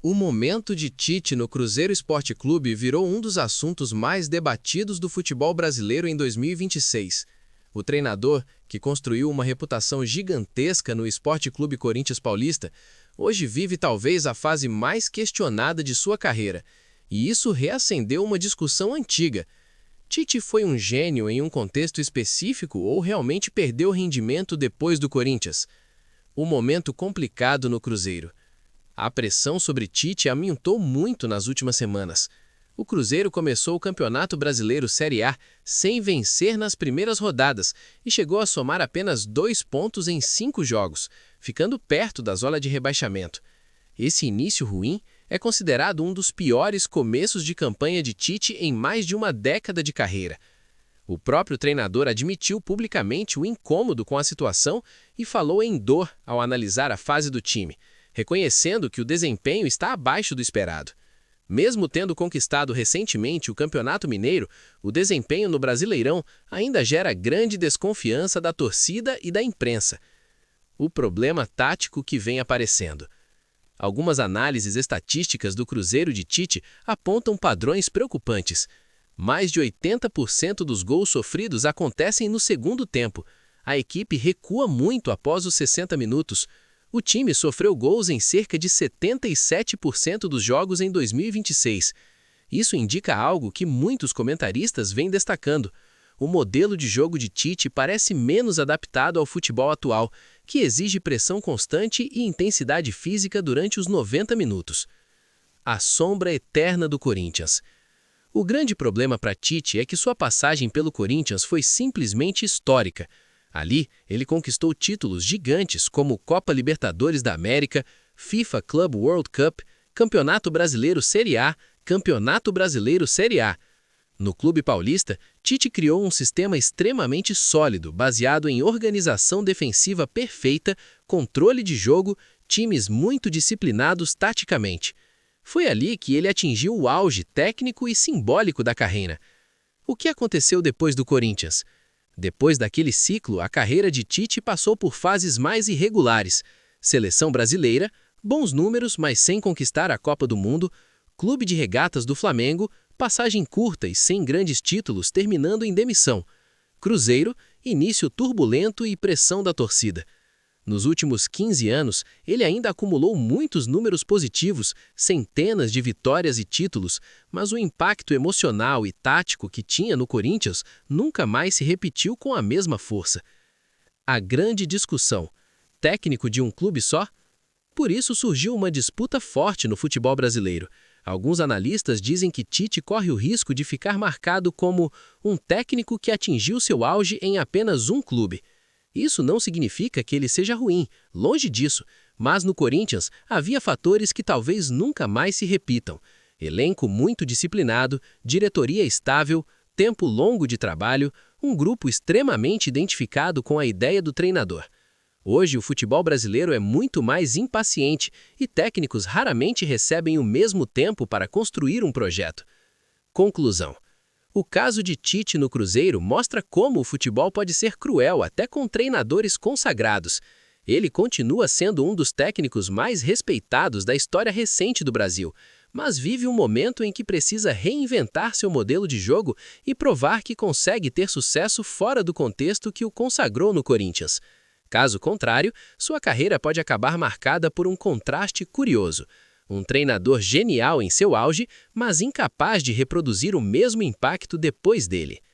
O momento de Tite no Cruzeiro Esporte Clube virou um dos assuntos mais debatidos do futebol brasileiro em 2026. O treinador, que construiu uma reputação gigantesca no Esporte Clube Corinthians Paulista, hoje vive talvez a fase mais questionada de sua carreira. E isso reacendeu uma discussão antiga. Tite foi um gênio em um contexto específico ou realmente perdeu rendimento depois do Corinthians? O momento complicado no Cruzeiro. A pressão sobre Tite aumentou muito nas últimas semanas. O Cruzeiro começou o Campeonato Brasileiro Série A sem vencer nas primeiras rodadas e chegou a somar apenas 2 pontos em 5 jogos, ficando perto da zona de rebaixamento. Esse início ruim é considerado um dos piores começos de campanha de Tite em mais de uma década de carreira. O próprio treinador admitiu publicamente o incômodo com a situação e falou em dor ao analisar a fase do time, reconhecendo que o desempenho está abaixo do esperado. Mesmo tendo conquistado recentemente o Campeonato Mineiro, o desempenho no Brasileirão ainda gera grande desconfiança da torcida e da imprensa. O problema tático que vem aparecendo. Algumas análises estatísticas do Cruzeiro de Tite apontam padrões preocupantes. Mais de 80% dos gols sofridos acontecem no segundo tempo. A equipe recua muito após os 60 minutos. O time sofreu gols em cerca de 77% dos jogos em 2026. Isso indica algo que muitos comentaristas vêm destacando. O modelo de jogo de Tite parece menos adaptado ao futebol atual, que exige pressão constante e intensidade física durante os 90 minutos. A sombra eterna do Corinthians. O grande problema para Tite é que sua passagem pelo Corinthians foi simplesmente histórica. Ali, ele conquistou títulos gigantes como Copa Libertadores da América, FIFA Club World Cup, Campeonato Brasileiro Série A, Campeonato Brasileiro Série A. No Clube Paulista, Tite criou um sistema extremamente sólido, baseado em organização defensiva perfeita, controle de jogo, times muito disciplinados taticamente. Foi ali que ele atingiu o auge técnico e simbólico da carreira. O que aconteceu depois do Corinthians? Depois daquele ciclo, a carreira de Tite passou por fases mais irregulares. Seleção brasileira, bons números, mas sem conquistar a Copa do Mundo, Clube de Regatas do Flamengo, passagem curta e sem grandes títulos, terminando em demissão. Cruzeiro, início turbulento e pressão da torcida. Nos últimos 15 anos, ele ainda acumulou muitos números positivos, centenas de vitórias e títulos, mas o impacto emocional e tático que tinha no Corinthians nunca mais se repetiu com a mesma força. A grande discussão: técnico de um clube só? Por isso surgiu uma disputa forte no futebol brasileiro. Alguns analistas dizem que Tite corre o risco de ficar marcado como um técnico que atingiu seu auge em apenas um clube. Isso não significa que ele seja ruim, longe disso, mas no Corinthians havia fatores que talvez nunca mais se repitam. Elenco muito disciplinado, diretoria estável, tempo longo de trabalho, um grupo extremamente identificado com a ideia do treinador. Hoje o futebol brasileiro é muito mais impaciente e técnicos raramente recebem o mesmo tempo para construir um projeto. Conclusão. O caso de Tite no Cruzeiro mostra como o futebol pode ser cruel até com treinadores consagrados. Ele continua sendo um dos técnicos mais respeitados da história recente do Brasil, mas vive um momento em que precisa reinventar seu modelo de jogo e provar que consegue ter sucesso fora do contexto que o consagrou no Corinthians. Caso contrário, sua carreira pode acabar marcada por um contraste curioso. Um treinador genial em seu auge, mas incapaz de reproduzir o mesmo impacto depois dele.